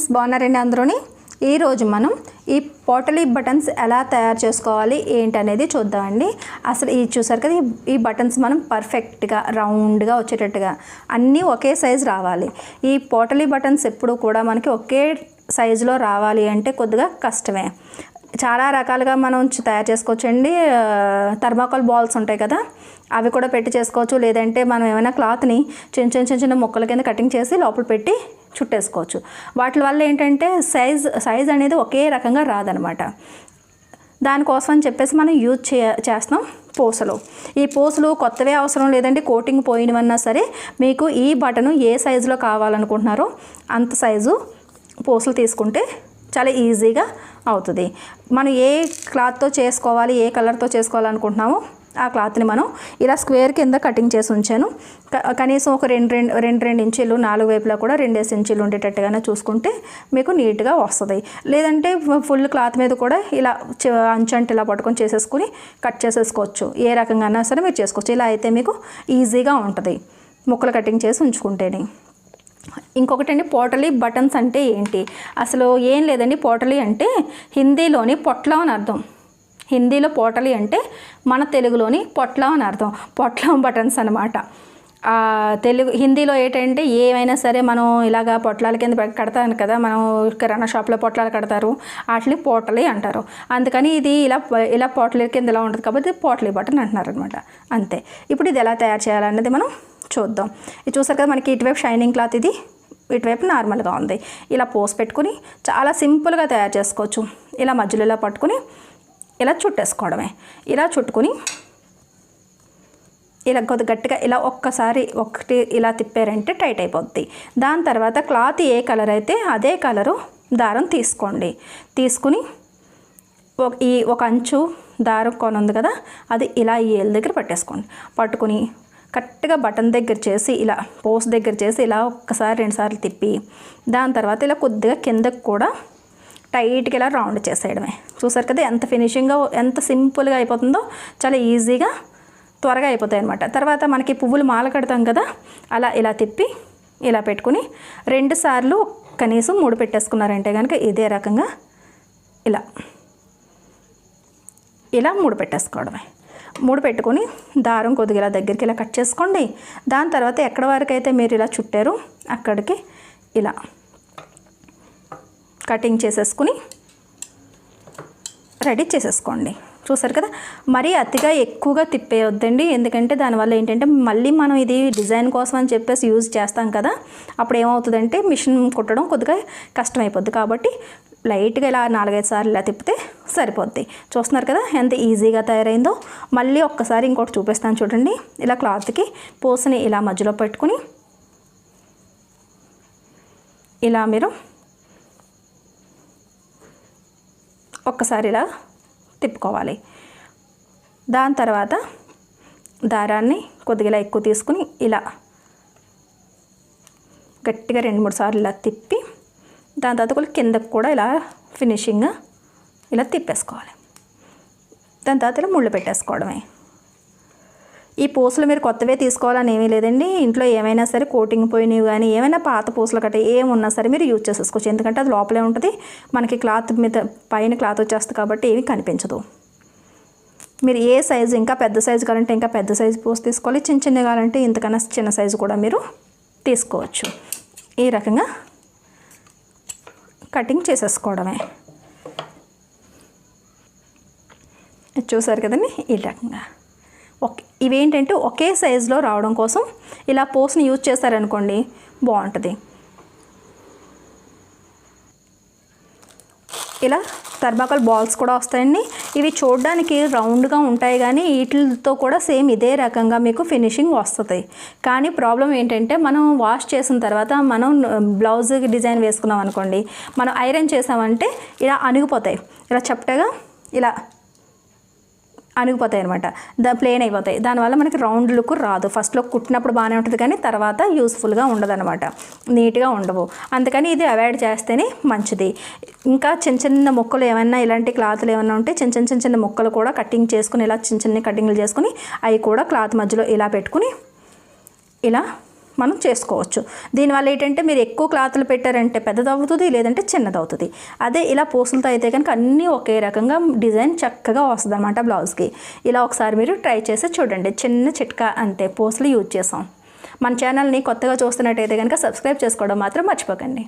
Friends, బాగున్నారండి అందరూని. ఈరోజు మనం ఈ పోటలీ బటన్స్ ఎలా తయారు చేసుకోవాలి ఏంటి అనేది చూద్దామండి. అసలు ఈ చూసారు కదా, ఈ బటన్స్ మనం పర్ఫెక్ట్గా రౌండ్గా వచ్చేటట్టుగా అన్నీ ఒకే సైజు రావాలి. ఈ పోటలీ బటన్స్ ఎప్పుడు కూడా మనకి ఒకే సైజులో రావాలి అంటే కొద్దిగా కష్టమే. చాలా రకాలుగా మనం తయారు చేసుకోవచ్చండి. థర్మాకోల్ బాల్స్ ఉంటాయి కదా, అవి కూడా పెట్టి చేసుకోవచ్చు. లేదంటే మనం ఏమైనా క్లాత్ని చిన్న చిన్న ముక్కల కింద కటింగ్ చేసి లోపల పెట్టి చుట్టేసుకోవచ్చు. వాటి వల్ల ఏంటంటే సైజ్ అనేది ఒకే రకంగా రాదనమాట. దానికోసం అని చెప్పేసి మనం యూజ్ చేస్తాం పూసలు. ఈ పూసలు కొత్తవే అవసరం లేదండి, కోటింగ్ పోయినవన్నా సరే మీకు ఈ బటను ఏ సైజులో కావాలనుకుంటున్నారో అంత సైజు పూసలు తీసుకుంటే చాలా ఈజీగా అవుతుంది. మనం ఏ క్లాత్తో చేసుకోవాలి, ఏ కలర్తో చేసుకోవాలనుకుంటున్నామో ఆ క్లాత్ని మనం ఇలా స్క్వేర్ కింద కటింగ్ చేసి ఉంచాను. కనీసం ఒక రెండు ఇంచీలు, 4 వైపులా కూడా 2 ఇంచీలు ఉండేటట్టుగానే చూసుకుంటే మీకు నీట్గా వస్తుంది. లేదంటే ఫుల్ క్లాత్ మీద కూడా ఇలా అంచంట ఇలా పట్టుకొని చేసేసుకుని కట్ చేసేసుకోవచ్చు. ఏ రకంగా అయినా సరే మీరు చేసుకోవచ్చు. ఇలా అయితే మీకు ఈజీగా ఉంటుంది ముక్కలు కటింగ్ చేసి ఉంచుకుంటేనే. ఇంకొకటి అండి, పోటలీ బటన్స్ అంటే ఏంటి? అసలు ఏం లేదండి. పోటలీ అంటే హిందీలోని పొట్లం అని అర్థం. హిందీలో పోటలీ అంటే మన తెలుగులోని పొట్లం అని అర్థం. పొట్లం బటన్స్ అనమాట. హిందీలో ఏంటంటే ఏమైనా సరే మనం ఇలాగా పొట్లాల కింద కడతాను కదా, మనం కిరాణా షాప్లో పొట్లాలు కడతారు, వాటిని పోటలీ అంటారు. అందుకని ఇది ఇలా పోటలీ కింద ఇలా ఉంటుంది కాబట్టి పోటలీ బటన్ అంటున్నారు అనమాట. అంతే. ఇప్పుడు ఇది ఎలా తయారు చేయాలన్నది మనం చూద్దాం. ఇది చూసారు కదా, మనకి ఇటువైపు షైనింగ్ క్లాత్, ఇది ఇటువైపు నార్మల్గా ఉంది. ఇలా పోసి పెట్టుకుని చాలా సింపుల్గా తయారు చేసుకోవచ్చు. ఇలా మధ్యలో ఇలా పట్టుకుని ఇలా చుట్టేసుకోవడమే. ఇలా చుట్టుకుని ఇలా కొద్ది గట్టిగా ఇలా ఒకటి ఇలా తిప్పారంటే టైట్ అయిపోద్ది. దాని తర్వాత క్లాత్ ఏ కలర్ అయితే అదే కలరు దారం తీసుకోండి. తీసుకుని ఒక అంచు దారం కొని ఉంది కదా, అది ఇలా ఈ ఏళ్ళ దగ్గర పట్టేసుకోండి. పట్టుకుని కరెక్ట్గా బటన్ దగ్గర చేసి ఇలా పోస్ట్ దగ్గర చేసి ఇలా 1-2 సార్లు తిప్పి దాని తర్వాత ఇలా కొద్దిగా కిందకు కూడా టైట్గా ఇలా రౌండ్ చేసేయడమే. చూసారు కదా ఎంత ఫినిషింగ్గా, ఎంత సింపుల్గా అయిపోతుందో. చాలా ఈజీగా త్వరగా అయిపోతాయి అన్నమాట. తర్వాత మనకి పువ్వులు మాల కడతాం కదా, అలా ఇలా తిప్పి ఇలా పెట్టుకుని 2 సార్లు కనీసం 3 పెట్టేసుకున్నారంటే కనుక ఇదే రకంగా ఇలా 3 పెట్టేసుకోవడమే. 3 పెట్టుకొని దారం కొద్దిగా ఇలా దగ్గరికి ఇలా కట్ చేసుకోండి. దాని తర్వాత ఎక్కడ వరకు అయితే మీరు ఇలా చుట్టారో అక్కడికి ఇలా కటింగ్ చేసేసుకుని రెడీ చేసేసుకోండి. చూసారు కదా, మరీ అతిగా ఎక్కువగా తిప్పేయొద్దండి. ఎందుకంటే దానివల్ల ఏంటంటే మళ్ళీ మనం ఇది డిజైన్ కోసం అని చెప్పేసి యూజ్ చేస్తాం కదా, అప్పుడు ఏమవుతుందంటే మిషన్ కుట్టడం కొద్దిగా కష్టమైపోద్ది. కాబట్టి లైట్గా ఇలా 4-5 సార్లు ఇలా తిప్పితే సరిపోద్ది. చూస్తున్నారు కదా ఎంత ఈజీగా తయారైందో. మళ్ళీ ఒక్కసారి ఇంకోటి చూపిస్తాను చూడండి. ఇలా క్లాత్కి పూసని ఇలా మధ్యలో పెట్టుకుని ఇలా మీరు ఒక్కసారి ఇలా తిప్పుకోవాలి. దాని తర్వాత దారాన్ని కొద్దిగా ఇలా ఎక్కువ తీసుకుని ఇలా గట్టిగా 2-3 సార్లు ఇలా తిప్పి దాని తర్వాత కిందకు కూడా ఇలా ఫినిషింగ్గా ఇలా తిప్పేసుకోవాలి. దాని తర్వాత ఇలా ముళ్ళు పెట్టేసుకోవడమే. ఈ పూసలు మీరు కొత్తవే తీసుకోవాలని ఏమీ లేదండి. ఇంట్లో ఏమైనా సరే కోటింగ్ పోయినవి కానీ ఏమైనా పాత పూసలు కట్ట ఏమున్నా సరే మీరు యూజ్ చేసేసుకోవచ్చు. ఎందుకంటే అది లోపలే ఉంటుంది, మనకి క్లాత్ మీద పైన క్లాత్ వచ్చేస్తుంది కాబట్టి ఏమీ కనిపించదు. మీరు ఏ సైజు, ఇంకా పెద్ద సైజు కావాలంటే ఇంకా పెద్ద సైజు పూస తీసుకోవాలి, చిన్న కావాలంటే ఇంతకన్నా చిన్న సైజు కూడా మీరు తీసుకోవచ్చు. ఈ రకంగా కటింగ్ చేసేసుకోవడమే. చూసారు కదండి, ఈ రకంగా ఇవేంటంటే ఒకే సైజులో రావడం కోసం ఇలా పోస్ని యూజ్ చేశారనుకోండి బాగుంటుంది. ఇలా థర్మాకోల్ బాల్స్ కూడా వస్తాయండి. ఇవి చూడడానికి రౌండ్గా ఉంటాయి కానీ వీటితో కూడా సేమ్ ఇదే రకంగా మీకు ఫినిషింగ్ వస్తుంది. కానీ ప్రాబ్లం ఏంటంటే మనం వాష్ చేసిన తర్వాత మనం బ్లౌజ్ డిజైన్ వేసుకున్నాం అనుకోండి, మనం ఐరన్ చేసామంటే ఇలా అణిగిపోతాయి, ఇలా చప్పటగా ఇలా అణిగిపోతాయి అనమాట. ప్లేన్ అయిపోతాయి. దానివల్ల మనకి రౌండ్ లుక్ రాదు. ఫస్ట్లో కుట్టినప్పుడు బాగానే ఉంటుంది కానీ తర్వాత యూస్ఫుల్గా ఉండదన్నమాట, నీట్గా ఉండవు. అందుకని ఇది అవాయిడ్ చేస్తేనే మంచిది. ఇంకా చిన్న ముక్కలు ఏమైనా ఇలాంటి క్లాత్లు ఏమైనా ఉంటే చిన్న ముక్కలు కూడా కటింగ్ చేసుకుని ఇలా చిన్న కటింగ్లు చేసుకుని అవి కూడా క్లాత్ మధ్యలో ఇలా పెట్టుకుని ఇలా మనం చేసుకోవచ్చు. దీనివల్ల ఏంటంటే మీరు ఎక్కువ క్లాతులు పెట్టారంటే పెద్దది అవుతుంది, లేదంటే చిన్నది అవుతుంది. అదే ఇలా పూసలతో అయితే కనుక అన్నీ ఒకే రకంగా డిజైన్ చక్కగా వస్తుంది అనమాట బ్లౌజ్కి. ఇలా ఒకసారి మీరు ట్రై చేసి చూడండి. చిన్న చిట్కా అంతే, పూసలు యూజ్ చేసాం. మన ఛానల్ని కొత్తగా చూస్తున్నట్టయితే కనుక సబ్స్క్రైబ్ చేసుకోవడం మాత్రం మర్చిపోకండి.